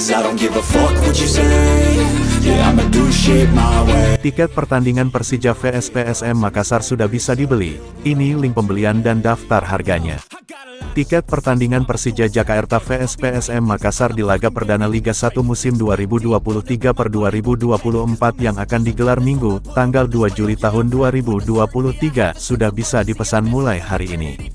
'cause I don't give a fuck what you say. Yeah, I'ma do shit my way. Tiket pertandingan Persija vs PSM Makassar sudah bisa dibeli. Ini link pembelian dan daftar harganya. Tiket pertandingan Persija Jakarta vs PSM Makassar di laga perdana Liga 1 musim 2023/2024 yang akan digelar Minggu, tanggal 2 Juli tahun 2023, sudah bisa dipesan mulai hari ini.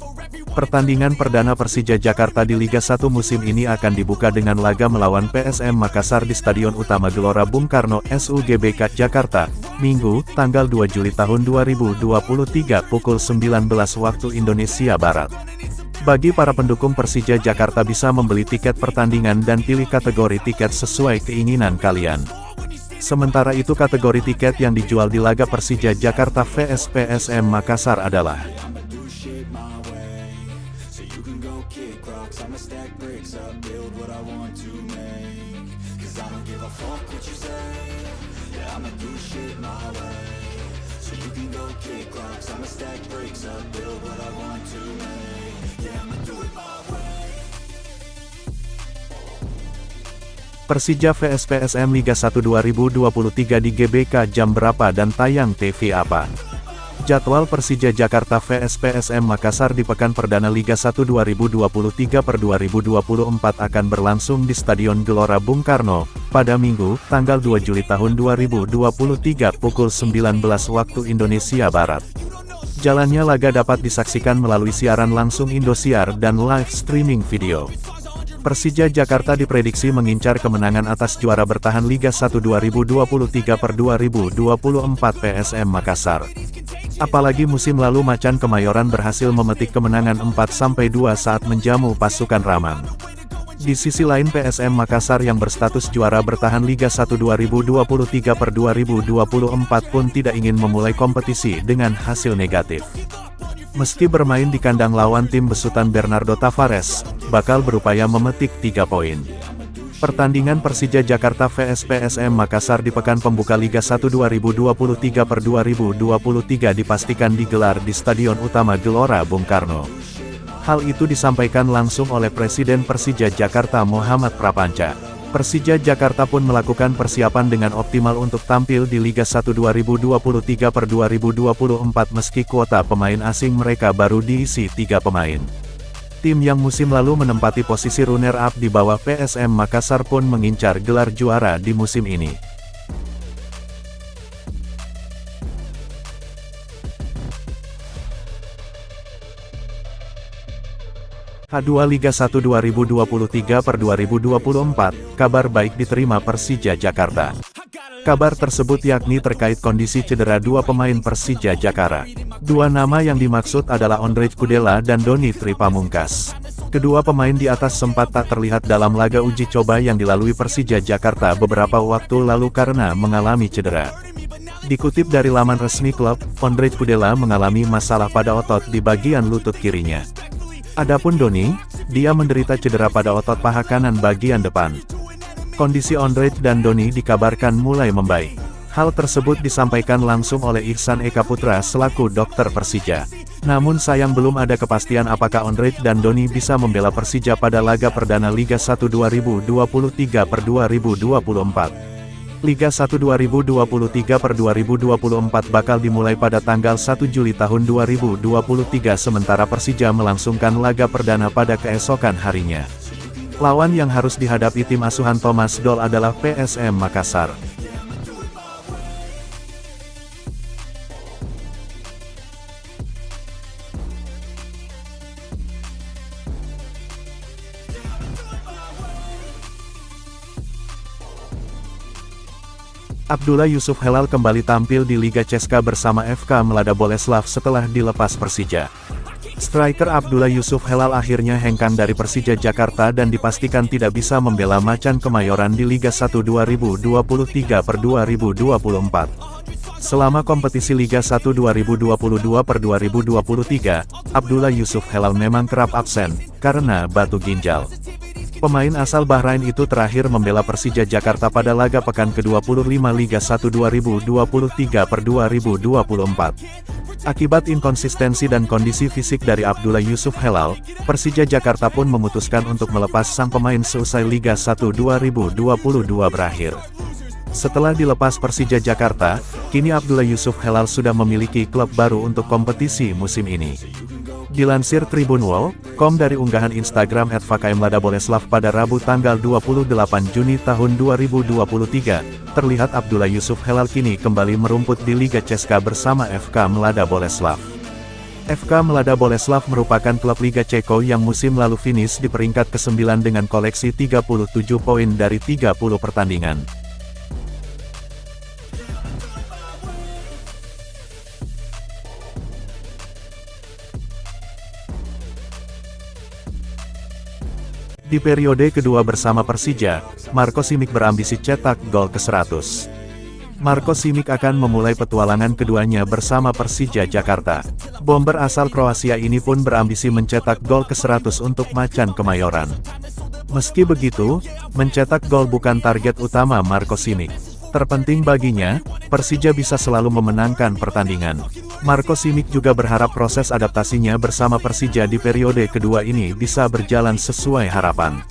Pertandingan perdana Persija Jakarta di Liga 1 musim ini akan dibuka dengan laga melawan PSM Makassar di Stadion Utama Gelora Bung Karno, SUGBK Jakarta, Minggu, tanggal 2 Juli tahun 2023 pukul 19 waktu Indonesia Barat. Bagi para pendukung Persija Jakarta bisa membeli tiket pertandingan dan pilih kategori tiket sesuai keinginan kalian. Sementara itu kategori tiket yang dijual di laga Persija Jakarta vs PSM Makassar adalah Persija vs PSM Liga 1 2023 di GBK jam berapa dan tayang TV apa? Jadwal Persija Jakarta vs PSM Makassar di pekan perdana Liga 1 2023/2024 akan berlangsung di Stadion Gelora Bung Karno, pada Minggu, tanggal 2 Juli tahun 2023 pukul 19 waktu Indonesia Barat. Jalannya laga dapat disaksikan melalui siaran langsung Indosiar dan live streaming video. Persija Jakarta diprediksi mengincar kemenangan atas juara bertahan Liga 1 2023/2024 PSM Makassar. Apalagi musim lalu Macan Kemayoran berhasil memetik kemenangan 4-2 saat menjamu pasukan Ramang. Di sisi lain PSM Makassar yang berstatus juara bertahan Liga 1 2023/2024 pun tidak ingin memulai kompetisi dengan hasil negatif. Meski bermain di kandang lawan tim besutan Bernardo Tavares, bakal berupaya memetik 3 poin. Pertandingan Persija Jakarta vs PSM Makassar di pekan pembuka Liga 1 2023/2023 dipastikan digelar di Stadion Utama Gelora Bung Karno. Hal itu disampaikan langsung oleh Presiden Persija Jakarta Muhammad Prapanca. Persija Jakarta pun melakukan persiapan dengan optimal untuk tampil di Liga 1 2023/2024 meski kuota pemain asing mereka baru diisi 3 pemain. Tim yang musim lalu menempati posisi runner-up di bawah PSM Makassar pun mengincar gelar juara di musim ini. H2 Liga 1 2023/2024, kabar baik diterima Persija Jakarta. Kabar tersebut yakni terkait kondisi cedera 2 pemain Persija Jakarta. 2 nama yang dimaksud adalah Ondrej Kudela dan Doni Tripamungkas. Kedua pemain di atas sempat tak terlihat dalam laga uji coba yang dilalui Persija Jakarta beberapa waktu lalu karena mengalami cedera. Dikutip dari laman resmi klub, Ondrej Kudela mengalami masalah pada otot di bagian lutut kirinya. Adapun Doni, dia menderita cedera pada otot paha kanan bagian depan. Kondisi Ondrej dan Doni dikabarkan mulai membaik. Hal tersebut disampaikan langsung oleh Ihsan Eka Putra selaku dokter Persija. Namun sayang belum ada kepastian apakah Ondrej dan Doni bisa membela Persija pada laga perdana Liga 1 2023/2024. Liga 1 2023/2024 bakal dimulai pada tanggal 1 Juli tahun 2023 sementara Persija melangsungkan laga perdana pada keesokan harinya. Lawan yang harus dihadapi tim asuhan Thomas Doll adalah PSM Makassar. Abdullah Yusuf Helal kembali tampil di Liga CSKA bersama FK Mlada Boleslav setelah dilepas Persija. Striker Abdullah Yusuf Helal akhirnya hengkang dari Persija Jakarta dan dipastikan tidak bisa membela Macan Kemayoran di Liga 1 2023/2024. Selama kompetisi Liga 1 2022/2023, Abdullah Yusuf Helal memang kerap absen karena batu ginjal. Pemain asal Bahrain itu terakhir membela Persija Jakarta pada laga pekan ke-25 Liga 1 2023/2024. Akibat inkonsistensi dan kondisi fisik dari Abdullah Yusuf Helal, Persija Jakarta pun memutuskan untuk melepas sang pemain seusai Liga 1 2022 berakhir. Setelah dilepas Persija Jakarta, kini Abdullah Yusuf Helal sudah memiliki klub baru untuk kompetisi musim ini. Dilansir Tribunwall.com dari unggahan Instagram @vkmladaboleslav pada Rabu tanggal 28 Juni tahun 2023, terlihat Abdullah Yusuf Helal kini kembali merumput di Liga CSKA bersama FK Mlada Boleslav. FK Mlada Boleslav merupakan klub Liga Ceko yang musim lalu finish di peringkat ke-9 dengan koleksi 37 poin dari 30 pertandingan. Di periode kedua bersama Persija, Marko Simic berambisi cetak gol ke-100. Marko Simic akan memulai petualangan keduanya bersama Persija Jakarta. Bomber asal Kroasia ini pun berambisi mencetak gol ke-100 untuk Macan Kemayoran. Meski begitu, mencetak gol bukan target utama Marko Simic. Terpenting baginya, Persija bisa selalu memenangkan pertandingan. Marko Simic juga berharap proses adaptasinya bersama Persija di periode kedua ini bisa berjalan sesuai harapan.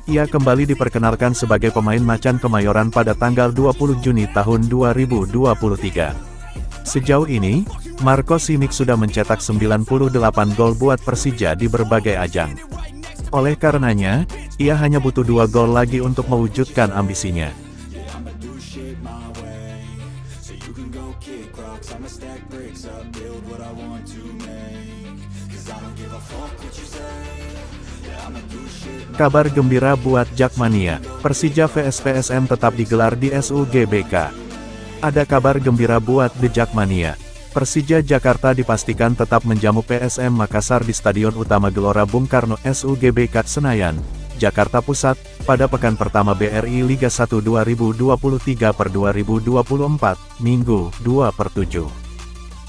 Ia kembali diperkenalkan sebagai pemain Macan Kemayoran pada tanggal 20 Juni tahun 2023. Sejauh ini, Marko Simic sudah mencetak 98 gol buat Persija di berbagai ajang. Oleh karenanya, ia hanya butuh 2 gol lagi untuk mewujudkan ambisinya. Kabar gembira buat Jakmania, Persija vs PSM tetap digelar di SUGBK. Ada kabar gembira buat The Jakmania. Persija Jakarta dipastikan tetap menjamu PSM Makassar di Stadion Utama Gelora Bung Karno SUGBK Senayan, Jakarta Pusat, pada pekan pertama BRI Liga 1 2023/2024, Minggu, 2/7.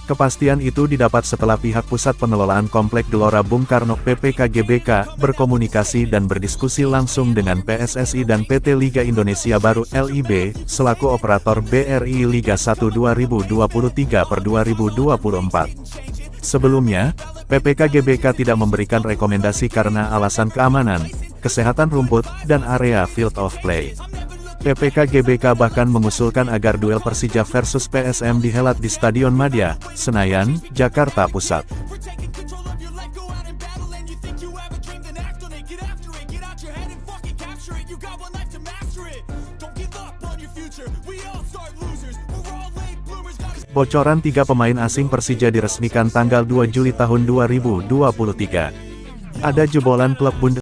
Kepastian itu didapat setelah pihak Pusat Pengelolaan Komplek Gelora Bung Karno PPK GBK berkomunikasi dan berdiskusi langsung dengan PSSI dan PT Liga Indonesia Baru (LIB) selaku operator BRI Liga 1 2023/2024. Sebelumnya, PPK GBK tidak memberikan rekomendasi karena alasan keamanan, kesehatan rumput, dan area field of play. PPK GBK bahkan mengusulkan agar duel Persija versus PSM dihelat di Stadion Madia, Senayan, Jakarta Pusat. Bocoran 3 pemain asing Persija diresmikan tanggal 2 Juli tahun 2023. Ada jebolan klub Bundesliga